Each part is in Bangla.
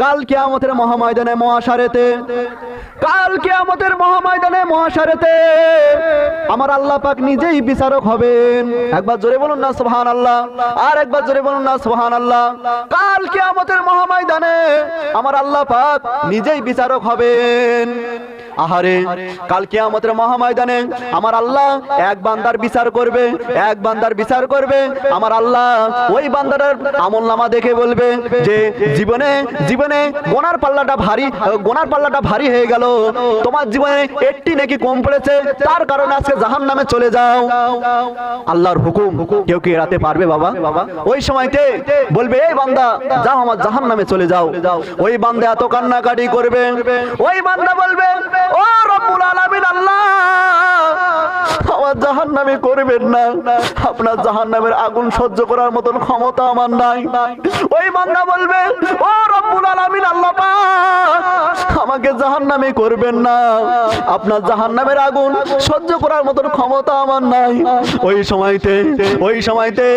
কাল কিয়ামতের মহাময়দানে মহাশারেতে, কাল কিয়ামতের মহাময়দানে মহাশারেতে আমার আল্লাহ পাক নিজেই বিচারক হবেন। একবার জোরে বলুন না সুবহানাল্লাহ, আর একবার জোরে বলুন না সুবহানাল্লাহ। কাল কিয়ামতের মহাময়দানে আমার আল্লাহ পাক নিজেই বিচারক হবেন। আহারে, কাল কিয়ামতের মহাময়দানে আমার আল্লাহ এক বান্দার বিচার করবে, এক বান্দার বিচার করবে। আমার আল্লাহ ওই বান্দার আমলনামা দেখে বলবে যে জীবনে জীবনে গোনার পাল্লাটা ভারী হয়ে গেল, তোমার জীবনে একটি নাকি কম পড়েছে, তার কারণে আজকে জাহান্নামে চলে যাও। আল্লাহর হুকুম কেউ কি এড়াতে পারবে বাবা? ওই সময়তে বলবে এই বান্দা যাও, আমার জাহান্নামে চলে যাও। ওই বান্দা এত কান্নাকাটি করবে, ওই বান্দা বলবে ও রব্বুল আলামিন আল্লাহ, আমার জাহান্নামে করবেন না, আপনার জাহান্নামের আগুন সহ্য করার মতন ক্ষমতা আমার নাই। ওই বান্দা বলবে ও রব্বুল আলামিন আল্লাহ পাক, আমাকে জাহান্নামে করবেন না, আপনার জাহান্নামের আগুন সহ্য করার মতন ক্ষমতা আমার নাই। ওই সময়তে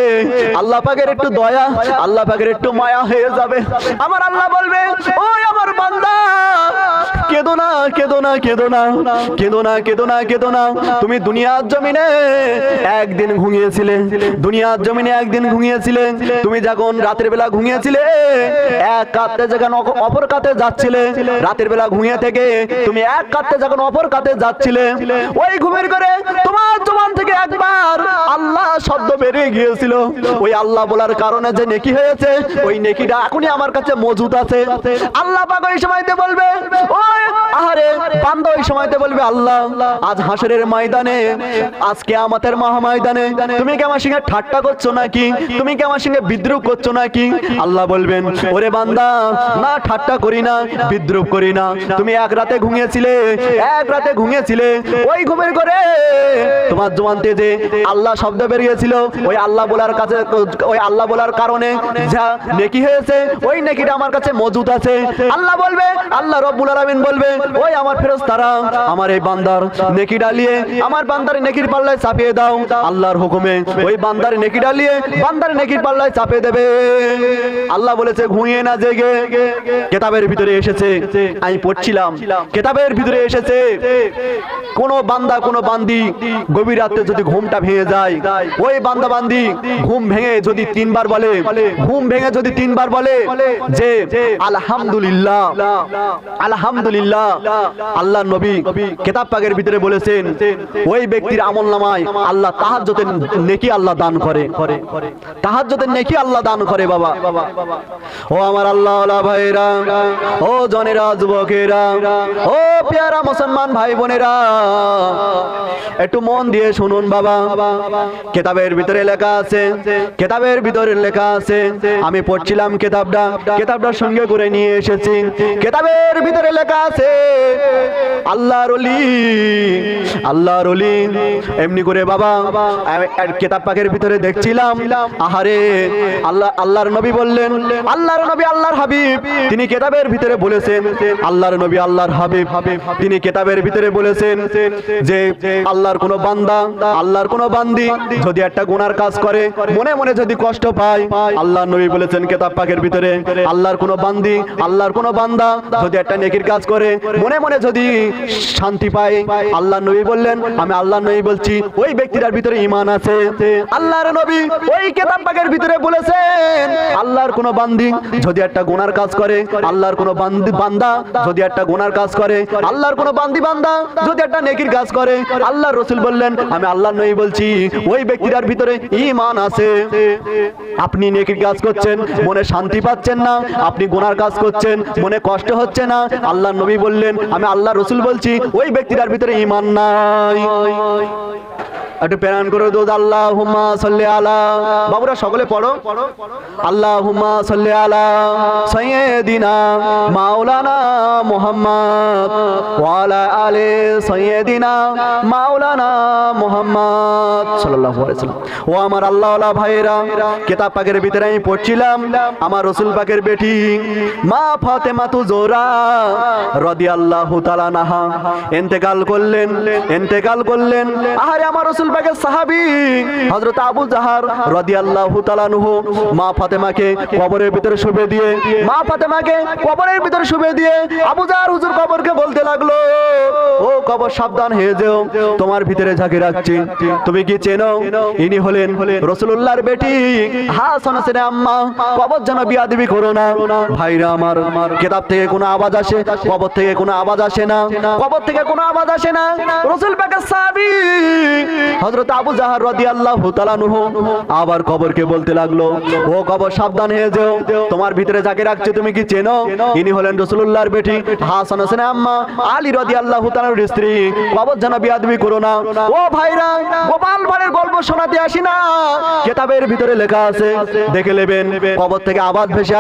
আল্লাহ পাকের একটু দয়া, আল্লাহ পাকের একটু মায়া হয়ে যাবে। আমার আল্লাহ বলবে ওই আমার বান্দা, কেঁদো না, কেঁদো না, কেঁদো না, কেঁদো না, কেঁদো না, কেঁদো না। তুমি দুনিয়ার জমিনে একদিন ঘুমিয়েছিলে, দুনিয়ার জমিনে একদিন ঘুমিয়েছিলে। তুমি যখন রাতের বেলা ঘুমিয়েছিলে, এক কাতে যখন অপর কাতে যাচ্ছিলে, রাতের বেলা ঘুমিয়ে থেকে তুমি এক কাতে যখন অপর কাতে যাচ্ছিলে, ওই ঘুমের করে তোমার জবান থেকে একবার আল্লাহ শব্দ বেরিয়ে গিয়েছিল। ওই আল্লাহ বলার কারণে যে নেকি হয়েছে, ওই নেকিটা এখনই আমার কাছে মজুদ আছে। আল্লাহ পাক ওই সময়তে বলবে ওই আহারে বান্দা, ওই সময়তে বলবে আল্লাহ আজ হাসরের ময়দানে, আজকে আমাদের মহাময়দানে তুমি কি আমার সঙ্গে ঠাট্টা করছো নাকি, তুমি কি আমার সঙ্গে বিদ্রুপ করছো নাকি? আল্লাহ বলবেন ওরে বান্দা, না ঠাট্টা করি না, বিদ্রুপ করি না। তুমি এক রাতে ঘুমিয়েছিলে, এক রাতে ঘুমিয়েছিলে, ওই ঘুমের করে তোমার জবানতে যে আল্লাহ শব্দ বেরিয়েছিল, ওই আল্লাহ বলার কাছে, ওই আল্লাহ বলার কারণে যা নেকি হয়েছে, ওই নেকিটা আমার কাছে মজুদ আছে। আল্লাহ বলবে, আল্লাহ রব্বুল আলামিন বলবে ওই আমার ফেরেশতারা আমার এই বান্দার নেকি ডালিয়ে আমার বান্দার নেকির পাল্লায় চাপিয়ে দাও। আল্লাহর হুকুমে ওই বান্দার নেকি ডালিয়ে বান্দার নেকির পাল্লায় চাপিয়ে দেবে। আল্লাহ বলেছে ঘুমিয়ে না জেগে। কিতাবের ভিতরে এসেছে, আমি পড়ছিলাম, কিতাবের ভিতরে এসেছে কোন বান্দা কোন বান্দি গভীর রাতে যদি ঘুমটা ভেঙে যায়, ওই বান্দা বান্দি ঘুম ভেঙে যদি তিনবার বলে, ঘুম ভেঙে যদি তিনবার বলে যে আলহামদুলিল্লাহ, আলহামদুলিল্লাহ, আল্লাহ নবী কিতাব পাকের ভিতরে বলেছেন ওই ব্যক্তির আমলনামায় আল্লাহ তাহাজ্জুদের নেকি আল্লাহ দান করে, তাহাজ্জুদের নেকি আল্লাহ দান করে। বাবা ও আমার আল্লাহ ওয়ালা ভাইরা, ও জনেরা, যুবকেরা, ও পেয়ারা মুসলমান ভাই বোনেরা, একটু মন দিয়ে শুনুন বাবা। কিতাবের ভিতরে লেখা আছে, কিতাবের ভিতরে লেখা আছে, আমি পড়ছিলাম কিতাবটা, কিতাবটার সঙ্গে করে নিয়ে এসেছি। কিতাবের ভিতরে লেখা আছে আল্লাহর ওলি, আল্লাহর ওলি এমনি করে বাবা কিতাব পাকের ভিতরে দেখছিলাম। আহারে আল্লাহর নবী বললেন, আল্লাহর নবী আল্লাহর হাবিব তিনি কিতাবের ভিতরে বলেছেন, আল্লাহর নবী আল্লাহর হাবিব তিনি কিতাবের ভিতরে বলেছেন যে আল্লাহর কোন বান্দা, আল্লাহর কোন বান্দি যদি একটা গুনার কাজ করে, মনে মনে যদি কষ্ট পায়, আল্লাহর নবী বলেছেন কিতাব পাকের ভিতরে আল্লাহর কোন বান্দি, আল্লাহর কোন বান্দা যদি একটা নেকির কাজ করে, মনে মনে যদি শান্তি পায়, আল্লাহর নবী বললেন, আমি আল্লাহর নবী বলছি ওই ব্যক্তিটার ভিতরে ঈমান আছে। আল্লাহর নবী ওই কিতাব পাকের ভিতরে বলেছেন আল্লাহর কোন বান্দি যদি একটা গুনার কাজ করে, আল্লাহর কোন বান্দা যদি একটা গুনার কাজ করে, আল্লাহর কোন বান্দা যদি একটা নেকির কাজ করে, আল্লাহর রাসূল বললেন, আমি আল্লাহর নবী বলছি ওই ব্যক্তিটার ভিতরে ঈমান আছে। আপনি নেকির কাজ করছেন, মনে শান্তি পাচ্ছেন না, আপনি গুনার কাজ করছেন, মনে কষ্ট হচ্ছে না, আল্লাহর নবী বললেন, আমি আল্লাহর রাসূল বলছি ওই ব্যক্তিটার ভিতরে ঈমান নাই। একটু প্রেরণ করে দো আল্লাহুম্মা সাল্লি আলা, বাবুরা সকলে পড়ো, আল্লাহুম্মা সাল্লি আলা সাইয়্যিদিনা মাওলানা মুহাম্মদ ওয়া আলা আলি সাইয়্যিদিনা মাওলানা মুহাম্মদ সাল্লাল্লাহু আলাইহি ওয়াসাল্লাম। ও আমার আল্লাহ ওয়ালা ভাইরা, কিতাব পাকের ভিতরে আমি পড়ছিলাম আমার রাসূল পাকের বেটি মা ফাতেমা তু জোহরা রাদিয়াল্লাহু তাআলা আনহা ইন্তেকাল করলেন। আহারে আমার রাসূল পাকের সাহাবী হযরত আবু জাহর রাদিয়াল্লাহু তাআলা আনহু মা ফাতেমাকে কবরের ভিতরে শুবে দিয়ে আবু জাহর হুজুর কবরকে বলতে লাগলো, ও কবর সাবধান হয়ে যেও, তোমার ভিতরে ঝাঁকি রাখছি। তুমি কি চেনো? ইনি হলেন রাসূলুল্লাহর বেটি হাসান হোসেন আম্মা। কবর যেন বিয়াদবি করো না ভাইরা আমার। কিতাব থেকে কোনো আওয়াজ আসে, কবর থেকে কোনো আওয়াজ আসে না, রাসূল পাকের সাহাবী হযরত আবু জাহর রাদিয়াল্লাহু তাআলা আনহু আবার কবরকে বলতে লাগলো, ও কবর সাবধান হয়ে যেও, তোমার ভিতরে যাকে রাখছে তুমি কি চেনো? ইনি হলেন রাসূলুল্লাহর বেটি হাসান হোসেন আম্মা আলী রাদিয়াল্লাহু তাআলার স্ত্রী। কবর যেন বিয়াদবি করো না। ও ভাইরা, গোপাল ভাঁড়ের গল্প শোনাতে আসি না, কিতাবের ভিতরে লেখা আছে, দেখে নেবেন। কবর থেকে আওয়াজ ভেসে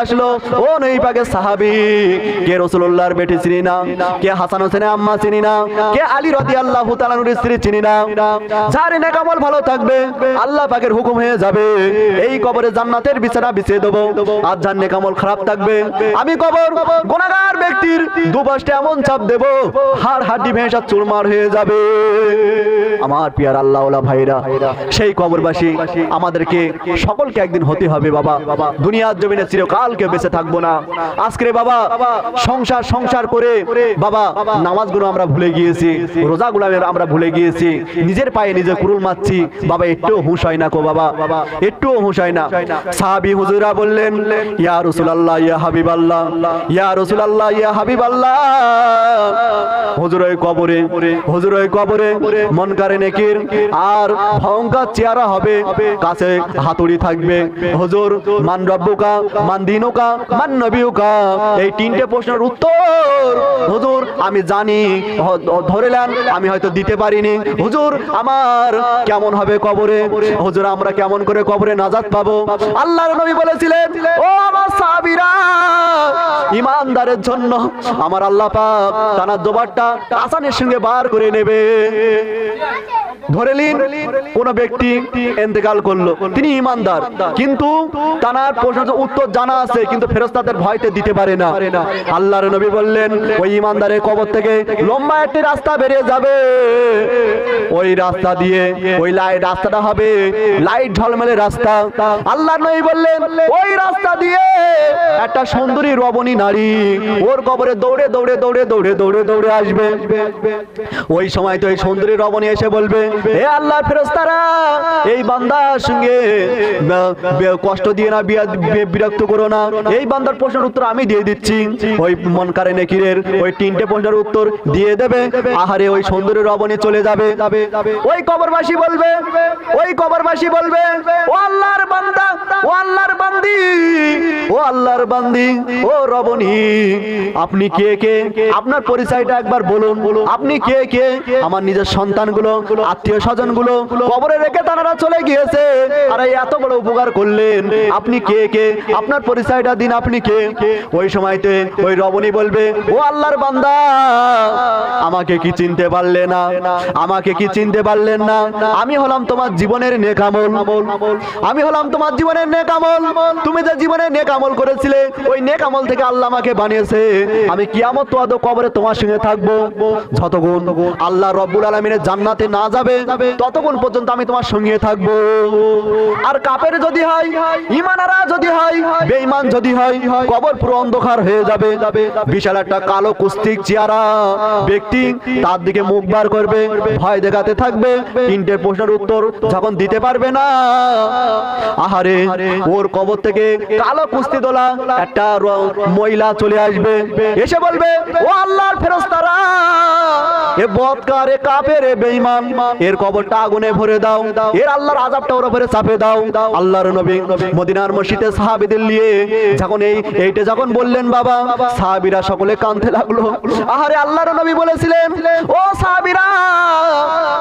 আসলো, ও নবী পাকের সাহাবী, কে রাসূলুল্লাহর বেটি চিনি না, কে হাসান হোসেন আম্মা চিনি না, কে আলী রাদিয়াল্লাহু তাআলার স্ত্রী চিনি না। যার নেক আমল ভালো থাকবে আল্লাহ পাকের হুকুম হয়ে যাবে, এই কবরে জান্নাতের বিছানা বিছিয়ে দেব। আর যার নেক আমল খারাপ থাকবে আমি কবর গুনাহগার ব্যক্তির দুপাশে এমন চাপ দেব, হাড় হাড্ডি ভেঙে চুরমার হয়ে যাবে। আমার পিয়ার আল্লাহওয়ালা ভাইরা, সেই কবরবাসী আমাদেরকে সকলকে একদিন হতে হবে বাবা। দুনিয়ার জমিনে চিরকালকে বেঁচে থাকবো না। আজকে বাবা সংসার করে বাবা নামাজগুলো আমরা ভুলে গিয়েছি, রোজাগুলো আমরা ভুলে গিয়েছি, নিজের পায়ে নিজে কুরুল মারছি বাবা। একটু হুঁশ হয় না কো বাবা, একটু হুঁশ হয় না। সাহাবী হুজুরা বললেন, ইয়া রাসূলুল্লাহ ইয়া হাবিবাল্লাহ, ইয়া রাসূলুল্লাহ ইয়া হাবিবাল্লাহ। হুজুর ওই কবরে মুনকারে নেকির আর ভয়ঙ্কর চেহারা হবে, কাছে হাতুড়ি থাকবে। হুজুর মান রব্বুকা, মান দিনুকা, মান নবিয়ুকা, এই তিনটে প্রশ্নের উত্তর হুজুর আমি জানি, ধরেলেন আমি হয়তো দিতে পারিনি। হুজুর আমার কেমন হবে কবরে? হুজুর আমরা কেমন করে কবরে নাজাত পাবো? আল্লাহর নবী বলেছিলেন, ও আমার সাহাবীরা, ইমানদারের জন্য আমার আল্লাহ পাক তানার জবারটা আসানের সঙ্গে বার করে নেবে। ধরে নিন কোন ব্যক্তি ইন্তেকাল করলো, তিনি ইমানদার, কিন্তু তানার প্রশ্নের উত্তর জানা আছে, কিন্তু ফেরেশতাদের ভয়তে দিতে পারে না। আল্লাহর নবী বললেন, ওই ইমানদারের কবর থেকে লম্বা একটি রাস্তা বেরিয়ে যাবে, ওই রাস্তা দিয়ে ওই রাস্তাটা হবে লাইট ঝলমলে রাস্তা। আল্লাহর নবী বললেন, ওই রাস্তা দিয়ে একটা সুন্দরী রমণী নারী ওর কবরে দৌড়ে দৌড়ে দৌড়ে দৌড়ে দৌড়ে দৌড়ে আসবে। ওই সময় তো এই সুন্দরী রমণী এসে বলবে, হে আল্লাহর ফেরেশতারা, এই বান্দার সঙ্গে কষ্ট দিয়ে না, বিরক্ত করো না, এই বান্দার প্রশ্নের উত্তর আমি দিয়ে দিচ্ছি। ওই মুনকারে নেকিরের ওই তিনটে প্রশ্নের উত্তর দিয়ে দেবে। আহারে ওই সুন্দরী রমণী চলে যাবে। ওই কবরবাসী বলবে, ও আল্লাহর বান্দা, ও আল্লাহর বান্দি, ও আল্লাহর বান্দি, ও রমণী, আপনি কে? আপনার পরিচয়টা একবার বলুন। আপনি কে? আমার নিজের সন্তানগুলো, আত্মীয় স্বজন গুলো কবরে রেখে তারা চলে গিয়েছে, আর এত বড় উপকার করলেন, আপনি কে? আপনার পরিচয়টা দিন, আপনি কে? ওই সময়তে ওই রমণী বলবে, ও আল্লাহর বান্দা, আমাকে কি চিনতে পারলে না? আমি হলাম তোমার জীবনের নেক আমল, তুমি যে জীবনে নেক আমল করেছিলে, ওই নেক আমল থেকে আল্লাহ আমাকে বানিয়েছে। আমি কিয়ামত ওয়াদ কবরে তোমার সঙ্গে থাকবো। যতক্ষণ আল্লাহ রব্বুল আলামিনের জান্নাতে না যাবে ততক্ষণ পর্যন্ত আমি তোমার সঙ্গে থাকবো। আর কাফের যদি হয়, ঈমানারা যদি হয়, বেঈমান যদি হয়, কবর পুরো অন্ধকার হয়ে যাবে। বিশাল একটা কালো কুস্তিক চেহারা ব্যক্তি তার দিকে মুখ বার করবে, ভয় দেখাতে থাকবে। তিনটে প্রশ্নের উত্তর যখন দিতে পারবে না, আহারে ওর কবর থেকে কালো কুস্তি দোলা একটা মহিলা চলে আসবে, এসে বলবে, ও আল্লাহর ফেরেশতারা, এ বদকার, এ কাফের, এ বেঈমান, এর কবরটা আগুনে ভরে দাও, এর আল্লাহর আযাবটা ওর উপরে চাপে দাও। আল্লাহর নবী মদিনার মসজিদে সাহাবীদের নিয়ে এইটা যখন বললেন বাবা, সাহাবীরা সকলে কাঁদতে লাগলো। আহারে আল্লাহর নবী বলেছিলেন, ও সাহাবীরা,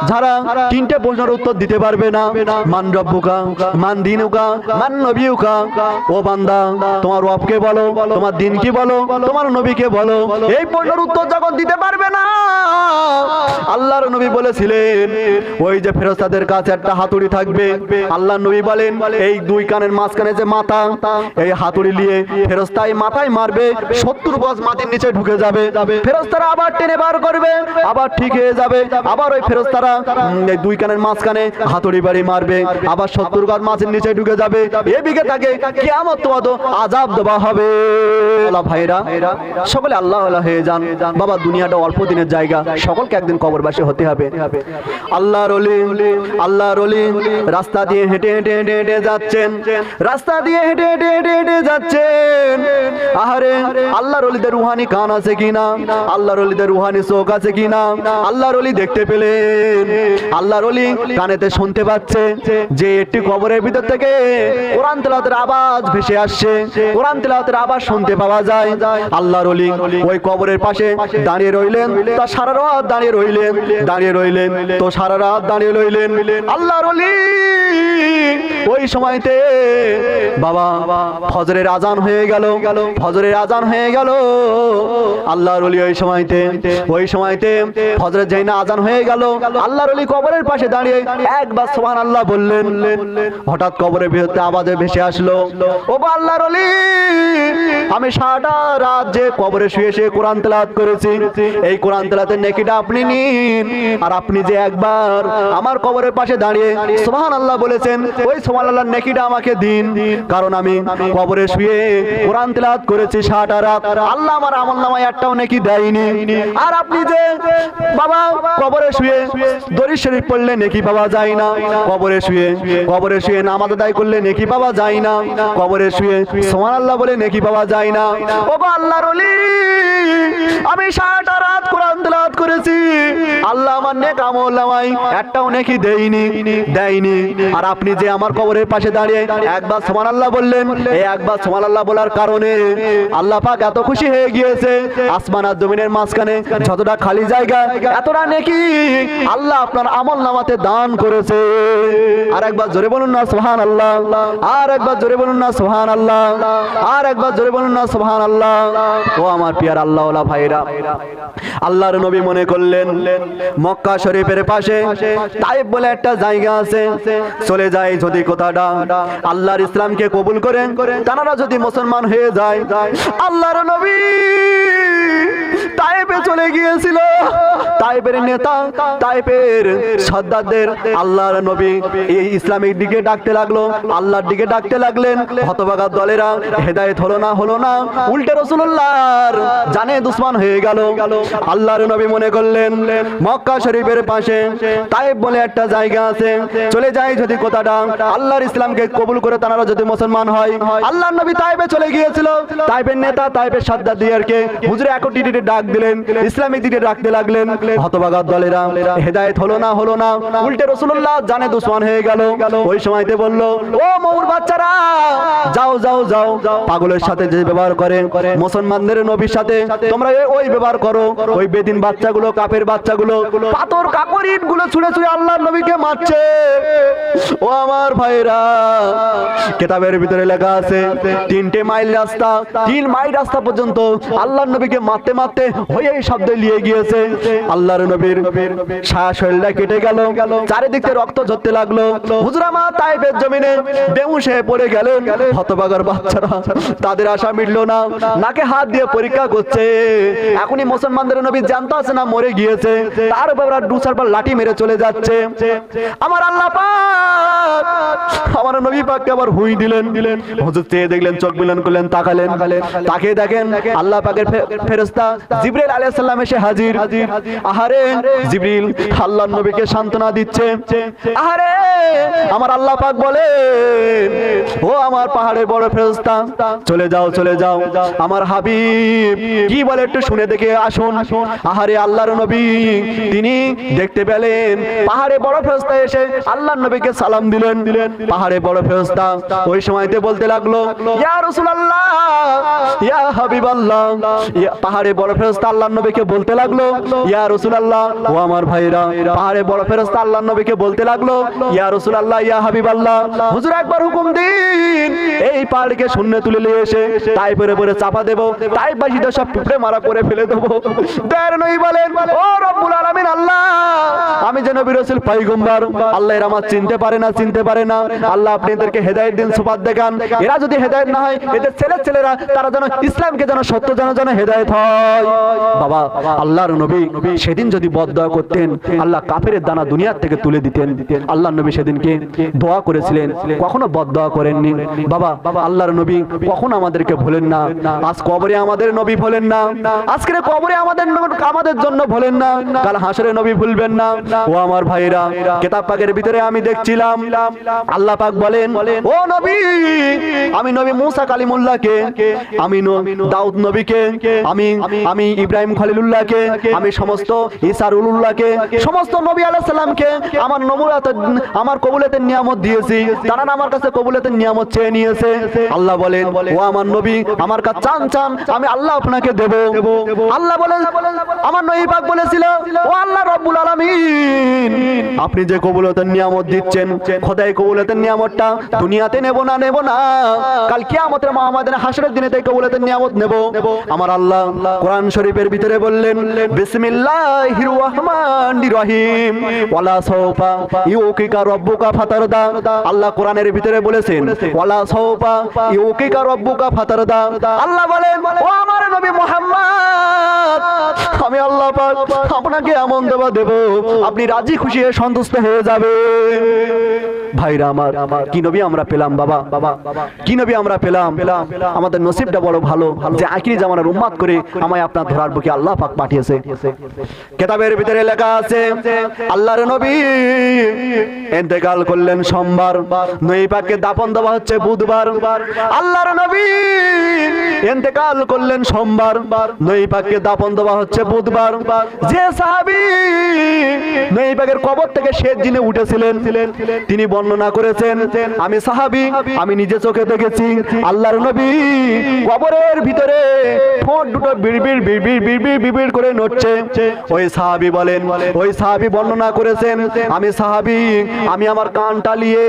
যারা তিনটে প্রশ্নের উত্তর দিতে পারবে না, মান রব্বুকা, মান দিনুকা, মান নবিয়ুকা, ও বান্দা, তোমার রবকে বলো, তোমার দিন কি বলো, তোমার নবীকে বলো। এই প্রশ্নের উত্তর যখন দিতে পারবে না, আল্লাহর নবী বলেছিলেন ওই যে ফেরেশতাদের কাছে একটা হাতুড়ি থাকবে। আল্লাহর নবী বলেন এই দুই কানের মাঝখানে যে মাথা, এই হাতুড়ি নিয়ে ফেরেশতাই মাথায় মারবে, 70 গজ মাটির নিচে ঢুকে যাবে। ফেরেশতারা আবার টেনে বার করবে, আবার ঠিক হয়ে যাবে। আবার ওই ফেরেশতারা এই দুই কানের মাঝখানে হাতুড়ি বাড়ি মারবে, আবার 70 গজ মাটির নিচে ঢুকে যাবে। এদিকে তাকে কিয়ামত ওয়াদা আযাব দেওয়া হবে। আল্লাহ ভাইরা সকলে আল্লাহ আল্লাহ হয়ে যান। বাবা দুনিয়াটা অল্প দিনের জায়গা, সকলকে একদিন কবরবাসী হতে হবে। আল্লাহর ওলি, আল্লাহর ওলি রাস্তা দিয়ে হেঁটে হেঁটে হেঁটে হেঁটে যাচ্ছেন, রাস্তা দিয়ে হেঁটে হেঁটে হেঁটে হেঁটে যাচ্ছেন। আহারে আল্লাহর ওলিদের রুহানি কান আছে কিনা, আল্লাহর ওলিদের রুহানি চোখ আছে কিনা, আল্লাহর ওলি দেখতে পেলেন। আল্লাহর ওলি কানেতে শুনতে পাচ্ছে যে একটি কবরের ভিতর থেকে কোরআন তেলাওয়াতের আওয়াজ ভেসে আসছে, কোরআন তেলাওয়াতের আওয়াজ শুনতে পাওয়া যায়। আল্লাহর ওলি ওই কবরের পাশে দাঁড়িয়ে রইলেন, তা সারা রাত দাঁড়িয়ে রইলেন, দাঁড়িয়ে রইলেন, তো সারা রাত দাঁড়িয়ে রইলেন। আল্লাহর ওলি ওই সময়তে বাবা ফজরের আজান হয়ে গেল, ফজরের আজান হয়ে গেল। আল্লাহর ওলি ওই সময়তে ফজরের যেই না আজান হয়ে গেল, আল্লাহর ওলি কবরের পাশে দাঁড়িয়ে একবার সুবহানাল্লাহ বললেন। হঠাৎ কবরের ভিতরে আওয়াজে ভেসে আসলো, ও আল্লাহর ওলি আমি সারাটা রাত যে কবরে শুয়ে শুয়ে কোরআন তেলাওয়াত করেছি, এই কোরআন তেলাওয়াতের নেকিটা আপনি নিন। আর আপনি যে একবার আমার কবরের পাশে দাঁড়িয়ে সুবহানাল্লাহ বলেছেন, ওই সুবহানাল্লাহর নেকিটা আমাকে দিন। কারণ আমি কবরে শুয়ে কোরআন তেলাওয়াত করেছি সারাটা রাত, আল্লাহ আমার আমলনামায় একটাও নেকি দেয়নি। আর আপনি যে বাবা কবরে শুয়ে দরুদ শরীফ পড়লে নেকি পাওয়া যায় না, কবরে শুয়ে নামাজ আদায় করলে নেকি পাওয়া যায় না, কবরে শুয়ে সুবহানাল্লাহ বলে নেকি পাওয়া যায় না। ও আল্লাহর ওলি আমি সারাটা রাত কোরআন তেলাওয়াত করেছি, আল্লাহ আমার নেক আমলনামায় একটাও নেকি দেয়নি। আর আপনি যে আমার কবরের পাশে দাঁড়িয়ে একবার সুবহানাল্লাহ বললেন, এই একবার সুবহানাল্লাহ বলার কারণে আল্লাহ পাক এত খুশি হয়ে গিয়েছে, আসমান আর জমিনের মাঝখানে যতটা খালি জায়গা এতটা নেকি আল্লাহ আপনার আমলনামাতে দান করেছে। আর একবার জোরে বলুন না সুবহানাল্লাহ, আর একবার জোরে বলুন না সুবহানাল্লাহ, আর একবার জোরে বলুন না সুবহানাল্লাহ। ও আমার প্রিয় আল্লাহ ওয়ালা ভাইরা, আল্লাহর নবী মনে করলেন মক্কা শরীফের পাশে তায়েব বলে একটা জায়গা আছে, চলে যায় যদি কোথাটা আল্লাহর ইসলামকে কবুল করে তারা যদি মুসলমান হয়ে যায়। আল্লাহর নবী তায়েবে চলে গিয়েছিল, তায়েবের নেতা, তায়েবের সর্দারদের আল্লাহর নবী এই ইসলামের দিকে ডাকতে লাগলো, আল্লাহর দিকে ডাকতে লাগলেন। হতভাগা দলেরা হেদায়েত হলো না, উল্টে রাসূলুল্লাহর জানে দুশমন হয়ে গেল। আল্লাহর নবী মনে করলেন মক্কা শরীফের পাশে তায়েব বলে একটা জায়গা আছে, চলে যায় যদি কোথাটা আল্লাহর ইসলামকে কবুল করে তারা যদি মুসলমান হয়। আল্লাহর নবী তায়েবে চলে গিয়েছিল, তায়েবের নেতা, তায়েবের সর্দারদেরকে হুজুরে একটিতে ডাক দিলেন, ইসলামিক দিকে ডাকতে লাগলেন। হতভাগা দলেরা হেদায়েত হলো না, উল্টে রাসূলুল্লাহ জানে দুশমন হয়ে গেল। ওই সময়তে বলল, ও মৌর বাচ্চারা যাও যাও যাও, পাগলের সাথে যে ব্যবহার করে মুসলমানদের নবীর সাথে তোমরা ওই ব্যবহার করো। ওই বেদিন বাচ্চাগুলো, কাফের বাচ্চাগুলো পাথর কাকর ইটগুলো ছুঁড়ে ছুঁড়ে আল্লাহর নবীকে মারছে। ও আমার ভাইরা, কিতাবের ভিতরে লেখা আছে 3 মাইল রাস্তা, 3 মাইল রাস্তা পর্যন্ত আল্লাহর নবীকে মারতে মারতে হয়ে এই শব্দ লিয়ে গিয়েছে। আল্লাহর নবীর সারা শরীরটা কেটে গেল, চারিদিক থেকে রক্ত ঝরতে লাগলো। হুজুর আমার তায়েফের জমিনে বেহুশ হয়ে পড়ে গেলেন। হতভাগার বাচ্চারা তাদের আশা মিটলো না, নাকে হাত দিয়ে পরীক্ষা করছে এখনই মুসলমানদের নবী জানতো আছে না মরে গিয়েছে, তার উপর আর 2-4 লাঠি মেরে চলে যাচ্ছে। আমার আল্লাহ পাক আমার নবী পাককে আবার হুই দিলেন। হুজুর চেয়ে দেখলেন, চোখ মিলন করলেন, তাকালেন, তাকে দেখেন আল্লাহ পাকের ফেরেশতা জিবরাইল আলাইহিস সালাম এসে হাজির। আহারে জিবরিল আল্লাহর নবীকে সান্ত্বনা দিচ্ছে। আহারে আমার আল্লাহ পাক বলেন, ও আমার পাহাড়ের বড় ফেরেশতা চলে যাও, আমার হাবিব কি বলে একটু শুনে দেখে আসুন। আহারে আল্লাহর নবী তিনি দেখতে পেলেন পাহাড়ে বড় ফেরেশতা এসে আল্লাহর নবীকে সালাম দিলেন। পাহাড়ে বড় ফেরেশতা ওই সময়তে বলতে লাগলো, ইয়া রাসূলুল্লাহ, ইয়া হাবিবাল্লাহ। পাহাড়ে বড় ফেরেশতা ফেরেশতা আল্লাহর নবীকে বলতে লাগলো, ইয়া রাসূলুল্লাহ, ও আমার ভাইরা, পাহাড়ে বড় ফেরেশতা আল্লাহর নবীকে বলতে লাগলো, ইয়া রাসূলুল্লাহ, ইয়া হাবিবাল্লাহ, হুজুর একবার হুকুম দিন, এই পাহাড়কে শূন্য তুলে নিয়ে এসে তাইফের উপরে চাপা দেব, তাইফবাসীদের সব পিঁপড়ে মারা করে ফেলে দেব। দয়ার নবী বলেন, ও রব্বুল আলামিন আল্লাহ, আমি যে নবী রাসূল পয়গম্বর, আল্লাহ এরা আমার চিনতে পারে না, আল্লাহ আপনি এদেরকে হেদায়েত দিন, সুবাদ দেখান, এরা যদি হেদায়েত না হয়, এদের ছেলেরা তারা যেন ইসলামকে যেন সত্য যেন হেদায়েত হয়। বাবা, আল্লাহর নবী সেদিন যদি বদদোয়া করতেন, আল্লাহ কাফেরের দানা দুনিয়ার থেকে তুলে দিতেন। আল্লাহর নবী সেদিনকে দোয়া করেছিলেন, কখনো বদদোয়া করেননি। বাবা, আল্লাহর নবী কখনো আমাদেরকে ভুলেন না। আজ কবরে আমাদের নবী ভুলেন না, আজকের কবরে আমাদের জন্য ভুলেন না, কাল হাসরে নবী ভুলবেন না। ও আমার ভাইরা, কিতাব পাকের ভিতরে আমি দেখছিলাম আল্লাহ পাক বলেন, ও নবী, আমি নবী মুসা কালিমুল্লাহকে, আমি দাউদ নবীকে, আমি ইব্রাহিম খলিলুল্লাহকে, আমি সমস্ত ঈসা রুহুল্লাহকে, সমস্ত নবী আলাইহিস সালামকে আমার কবুলাতের নিয়ামত দিয়েছি, তারা আমার কাছে কবুলাতের নিয়ামত চেয়ে নিয়েছে। আল্লাহ বলেন, ও আমার নবী, আমার কাছে চান, আমি আল্লাহ আপনাকে দেব। আল্লাহ বলেন, আমার নবী পাক বলেছিল, ও আল্লাহ রব্বুল আলামিন, আপনি যে কবুলাতের নিয়ামত দিচ্ছেন, খোদাই কবুলাতের নিয়ামতটা দুনিয়াতে নেব না, কাল কিয়ামতের ময়দানে হাসরের দিনে তাই কবুলাতের নিয়ামত নেব। আমার আল্লাহ কোরআন শরীফের ভিতরে বললেন, বিসমিল্লাহির রহমানির রহিম, ওয়ালা সাওফা ইউকিকা রব্বুকা ফাতারদা। আল্লাহ কোরআনের ভিতরে বলেছেন, ওয়ালা সাওফা ইউকিকা রব্বুকা ফাতারদা। আল্লাহ বলেন, ও আমার নবী মুহাম্মদ, আমি আল্লাহ পাক আপনাকে এমন দেব, আপনি রাজি খুশি হয়ে সন্তুষ্ট হয়ে যাবে। ভাইরা আমার, কি নবী আমরা পেলাম বাবা, কি নবী আমরা পেলাম। আমাদের নসিবটা বড় ভালো যে আখিরি জামানার উম্মত করে আমায় আপনার ধরার বুকে আল্লাহ পাক পাঠিয়েছে। কিতাবের ভিতরে লেখা আছে, আল্লাহর নবী ইন্তেকাল করলেন সোমবার, নবী পাককে দাফন দেওয়া হচ্ছে বুধবার। আল্লাহর নবী ইন্তেকাল করলেন সোমবার, নবী পাককে দাফন দেওয়া হচ্ছে বুধবার। যে সাহাবী নবী পাকের কবর থেকে শেষ দিনে উঠেছিলেন, তিনি বর্ণনা করেছেন, আমি সাহাবী, আমি নিজে চোখে দেখেছি আল্লাহর নবী কবরের ভিতরে ঠোঁট দুটো বিড়বিড় করে নড়ছে। ওই সাহাবী বলেন, ওই সাহাবী বর্ণনা করেছেন, আমি সাহাবী, আমি আমার কান টালিয়ে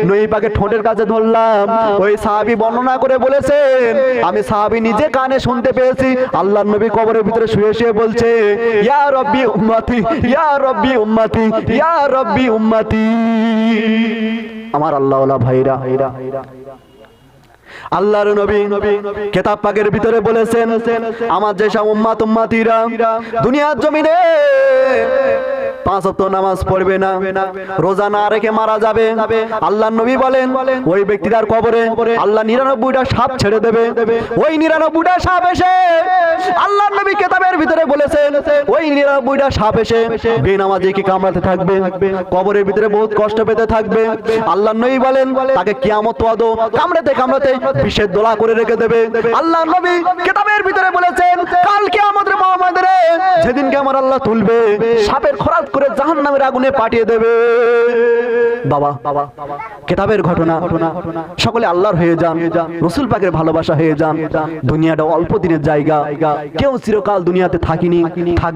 নবী পাকের ঠোঁটের কাছে ধরলাম। ওই সাহাবী বর্ণনা করে বলেছেন, আমি সাহাবী নিজে কানে শুনতে পেয়েছি আল্লাহর নবী কবরের ভিতরে শুয়ে বলছে, ইয়া রব্বি উম্মতি, ইয়া রব্বি উম্মতি, ইয়া রব্বি উম্মতি। আমার আল্লাহওয়ালা ভাইরা, আল্লাহর নবী কিতাব পাকের ভিতরে বলেছেন, আমার যেসব উম্মতিরা দুনিয়ার জমিনে 5 ওয়াক্ত নামাজ পড়বে না, রোজা না রেখে মারা যাবে, আল্লাহর নবী বলেন, ওই ব্যক্তিটার কবরে আল্লাহ 99টা সাপ ছেড়ে দেবে। ওই 99টা সাপ এসে, আল্লাহর নবী কিতাবের ভিতরে বলেছেন, ওই 99টা সাপ এসে বেনামাজিকে কামড়াতে থাকবে, কবরের ভিতরে বহুত কষ্ট পেতে থাকবে। আল্লাহর নবী বলেন, তাকে কিয়ামত ওয়াদো কামড়াতে বিষের দোলা করে রেখে দেবে। আল্লাহর নবী কিতাবের ভিতরে বলেছেন, কাল কিয়ামতের ময়দানে যেদিনকে আমার আল্লাহ তুলবে, সাপের খোরাক করে জাহান্নামের আগুনে পাঠিয়ে দেবে। বাবা, কিতাবের ঘটনা। সকলে আল্লাহর হয়ে যান, রাসূল পাকের ভালোবাসা হয়ে যান। দুনিয়াটা অল্প দিনের জায়গা, কেউ চিরকাল দুনিয়াতে থাকিনি, থাকবে